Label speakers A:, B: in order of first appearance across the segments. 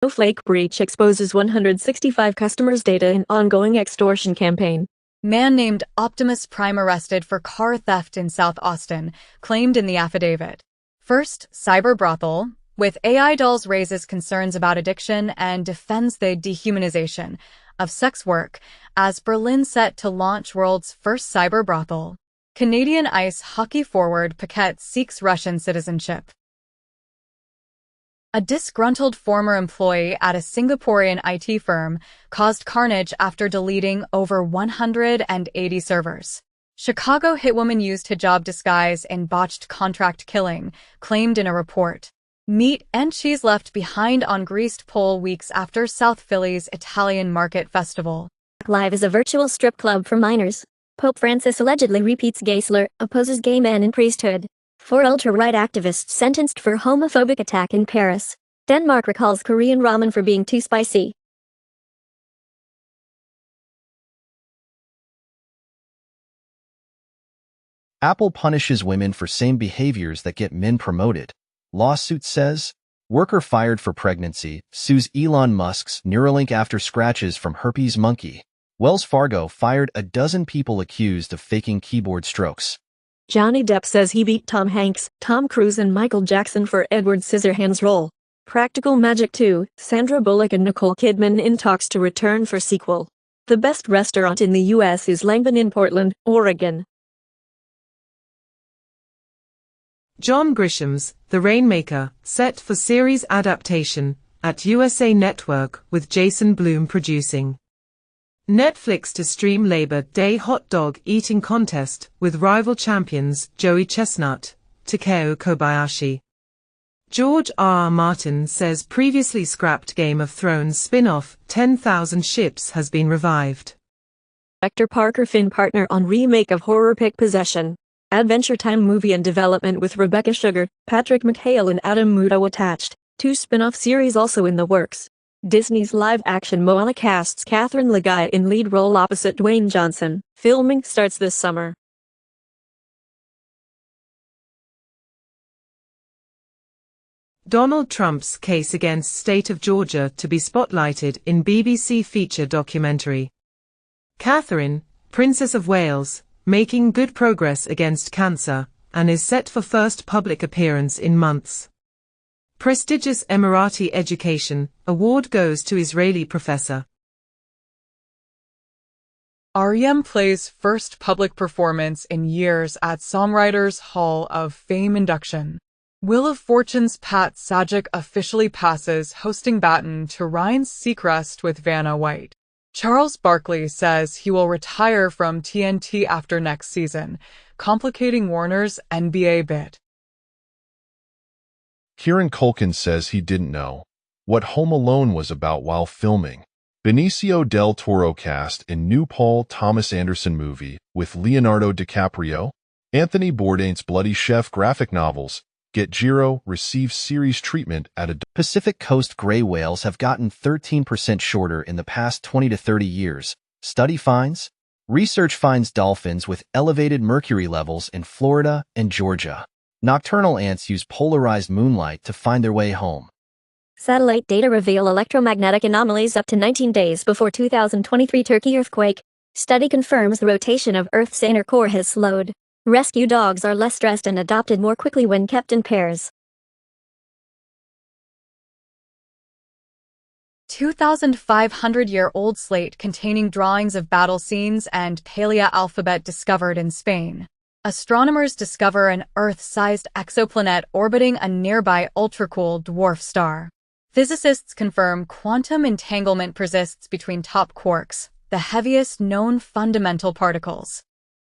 A: Snowflake breach exposes 165 customers' data in ongoing extortion campaign.
B: Man named Optimus Prime arrested for car theft in South Austin, claimed in the affidavit. First, cyber brothel, with AI dolls raises concerns about addiction and defends the dehumanization of sex work, as Berlin set to launch world's first cyber brothel. Canadian ice hockey forward Paquette seeks Russian citizenship. A disgruntled former employee at a Singaporean IT firm caused carnage after deleting over 180 servers. Chicago hitwoman used hijab disguise in botched contract killing, claimed in a report. Meat and cheese left behind on greased pole weeks after South Philly's Italian Market Festival.
C: Live is a virtual strip club for minors. Pope Francis allegedly repeats gay slur, opposes gay men in priesthood. 4 ultra-right activists sentenced for homophobic attack in Paris. Denmark recalls Korean ramen for being too spicy.
D: Apple punishes women for same behaviors that get men promoted. Lawsuit says, worker fired for pregnancy, sues Elon Musk's Neuralink after scratches from herpes monkey. Wells Fargo fired a dozen people accused of faking keyboard strokes.
A: Johnny Depp says he beat Tom Hanks, Tom Cruise and Michael Jackson for Edward Scissorhands' role. Practical Magic 2, Sandra Bullock and Nicole Kidman in talks to return for sequel. The best restaurant in the U.S. is Langdon in Portland, Oregon.
E: John Grisham's The Rainmaker, set for series adaptation, at USA Network with Jason Blum producing. Netflix to stream Labor Day hot dog eating contest with rival champions Joey Chestnut, Takeo Kobayashi. George R.R. Martin says previously scrapped Game of Thrones spin-off 10,000 Ships has been revived.
A: Director Parker Finn partner on remake of horror Pick Possession. Adventure Time movie in development with Rebecca Sugar, Patrick McHale and Adam Muto attached. 2 spin-off series also in the works. Disney's live-action Moana casts Catherine Legai in lead role opposite Dwayne Johnson. Filming starts this summer.
E: Donald Trump's case against state of Georgia to be spotlighted in BBC feature documentary. Catherine, Princess of Wales, making good progress against cancer, and is set for first public appearance in months. Prestigious Emirati Education Award goes to Israeli professor.
B: R.E.M. plays first public performance in years at Songwriters Hall of Fame induction. Wheel of Fortune's Pat Sajak officially passes hosting baton to Ryan Seacrest with Vanna White. Charles Barkley says he will retire from TNT after next season, complicating Warner's NBA bid.
F: Kieran Culkin says he didn't know what Home Alone was about while filming. Benicio del Toro cast in new Paul Thomas Anderson movie with Leonardo DiCaprio. Anthony Bourdain's Bloody Chef graphic novels Get Jiro receives series treatment at a
D: Pacific Coast gray whales have gotten 13% shorter in the past 20 to 30 years. Study finds. Research finds dolphins with elevated mercury levels in Florida and Georgia. Nocturnal ants use polarized moonlight to find their way home.
C: Satellite data reveal electromagnetic anomalies up to 19 days before 2023 Turkey earthquake. Study confirms the rotation of Earth's inner core has slowed. Rescue dogs are less stressed and adopted more quickly when kept in pairs.
B: 2,500-year-old slate containing drawings of battle scenes and Palea alphabet discovered in Spain. Astronomers discover an Earth-sized exoplanet orbiting a nearby ultracool dwarf star. Physicists confirm quantum entanglement persists between top quarks, the heaviest known fundamental particles.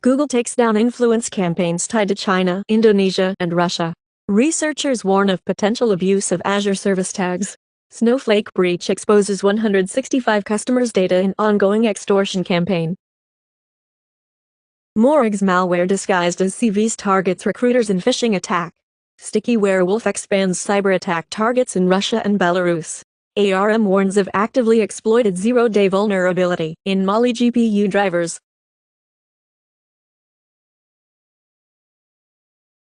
A: Google takes down influence campaigns tied to China, Indonesia, and Russia. Researchers warn of potential abuse of Azure service tags. Snowflake breach exposes 165 customers' data in ongoing extortion campaign. Morg's malware disguised as CVs targets recruiters in phishing attack. Sticky Werewolf expands cyber attack targets in Russia and Belarus. ARM warns of actively exploited zero-day vulnerability in Mali GPU drivers.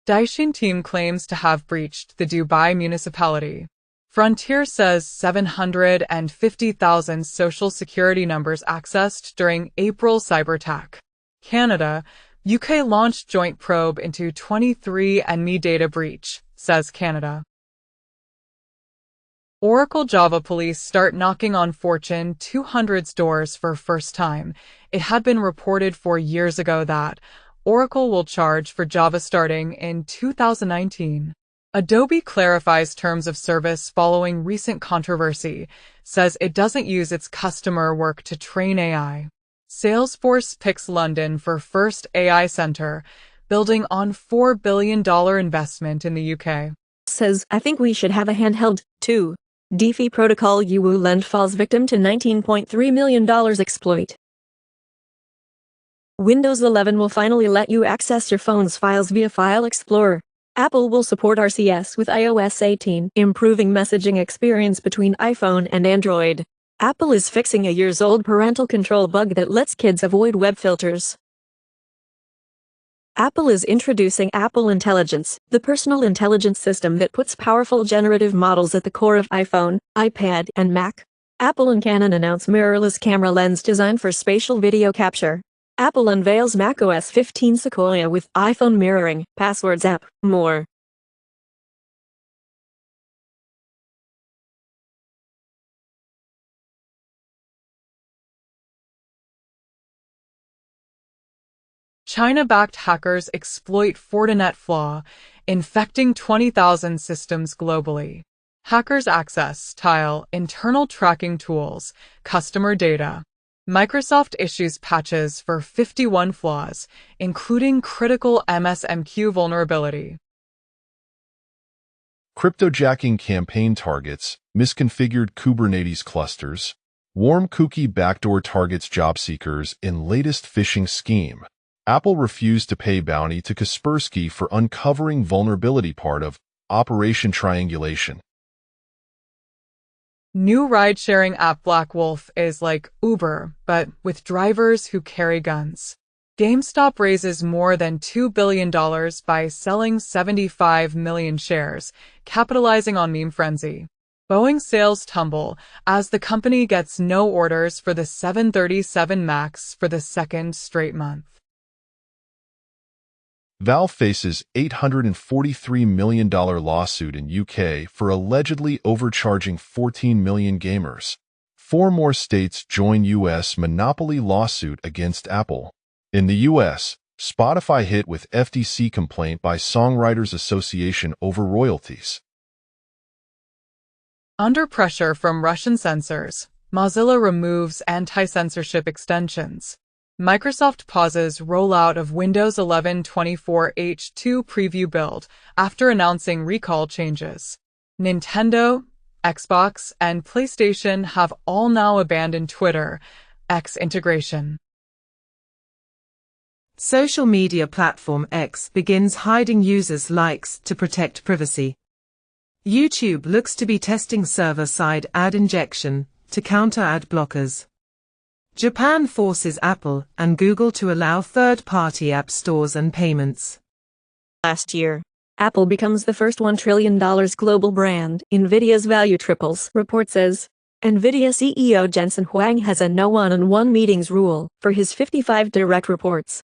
B: Daishin team claims to have breached the Dubai municipality. Frontier says 750,000 social security numbers accessed during April cyberattack. Canada, UK launched joint probe into 23andMe data breach, says Canada. Oracle Java police start knocking on Fortune 200's doors for first time. It had been reported 4 years ago that Oracle will charge for Java starting in 2019. Adobe clarifies terms of service following recent controversy, says it doesn't use its customer work to train AI. Salesforce picks London for first AI center, building on $4 billion investment in the UK.
A: Says, I think we should have a handheld, too. DeFi protocol Yuwu lend falls victim to $19.3 million exploit. Windows 11 will finally let you access your phone's files via File Explorer. Apple will support RCS with iOS 18, improving messaging experience between iPhone and Android. Apple is fixing a years-old parental control bug that lets kids avoid web filters. Apple is introducing Apple Intelligence, the personal intelligence system that puts powerful generative models at the core of iPhone, iPad, and Mac. Apple and Canon announce mirrorless camera lens designed for spatial video capture. Apple unveils macOS 15 Sequoia with iPhone mirroring, passwords app, more.
B: China-backed hackers exploit Fortinet flaw, infecting 20,000 systems globally. Hackers access tile internal tracking tools, customer data. Microsoft issues patches for 51 flaws, including critical MSMQ vulnerability.
F: Cryptojacking campaign targets, misconfigured Kubernetes clusters, warm cookie backdoor targets job seekers in latest phishing scheme. Apple refused to pay bounty to Kaspersky for uncovering vulnerability part of Operation Triangulation.
B: New ride-sharing app Black Wolf is like Uber, but with drivers who carry guns. GameStop raises more than $2 billion by selling 75 million shares, capitalizing on meme frenzy. Boeing sales tumble as the company gets no orders for the 737 MAX for the second straight month.
F: Valve faces $843 million lawsuit in UK for allegedly overcharging 14 million gamers. 4 more states join U.S. monopoly lawsuit against Apple. In the U.S., Spotify hit with FTC complaint by Songwriters Association over royalties.
B: Under pressure from Russian censors, Mozilla removes anti-censorship extensions. Microsoft pauses rollout of Windows 11 24H2 preview build after announcing recall changes. Nintendo, Xbox, and PlayStation have all now abandoned Twitter X integration.
E: Social media platform X begins hiding users' likes to protect privacy. YouTube looks to be testing server-side ad injection to counter ad blockers. Japan forces Apple and Google to allow third-party app stores and payments.
A: Last year, Apple becomes the first $1 trillion global brand. Nvidia's value triples, report says. Nvidia CEO Jensen Huang has a no one-on-one meetings rule for his 55 direct reports.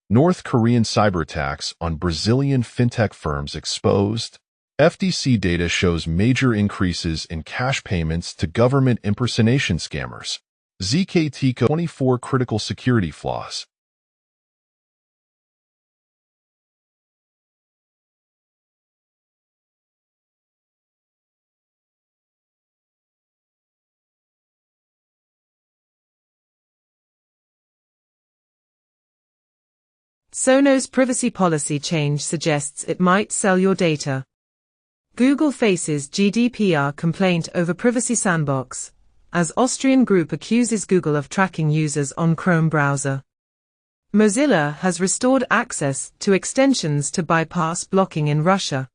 F: North Korean cyberattacks on Brazilian fintech firms exposed. FTC data shows major increases in cash payments to government impersonation scammers. ZKTCO 24 critical security flaws.
E: Sonos privacy policy change suggests it might sell your data. Google faces GDPR complaint over Privacy Sandbox, as Austrian group accuses Google of tracking users on Chrome browser. Mozilla has restored access to extensions to bypass blocking in Russia.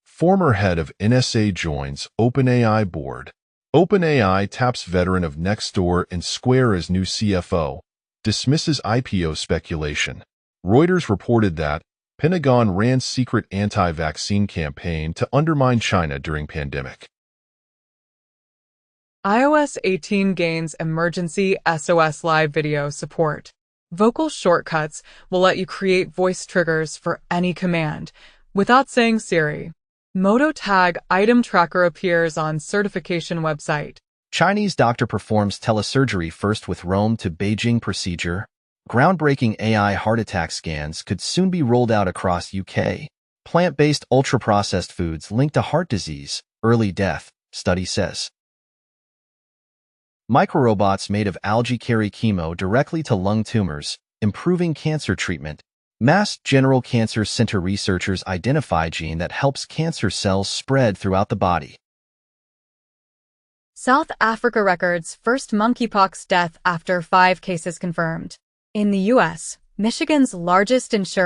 F: Former head of NSA joins OpenAI board. OpenAI taps veteran of Nextdoor and Square as new CFO, dismisses IPO speculation. Reuters reported that Pentagon ran secret anti-vaccine campaign to undermine China during pandemic.
B: iOS 18 gains emergency SOS live video support. Vocal shortcuts will let you create voice triggers for any command without saying Siri. Moto tag item tracker appears on certification website.
D: Chinese doctor performs telesurgery first with Rome to Beijing procedure. Groundbreaking AI heart attack scans could soon be rolled out across UK. Plant-based ultra-processed foods linked to heart disease, early death, study says. Microrobots made of algae carry chemo directly to lung tumors, improving cancer treatment. Mass General Cancer Center researchers identify gene that helps cancer cells spread throughout the body.
B: South Africa records first monkeypox death after 5 cases confirmed. In the U.S., Michigan's largest insurer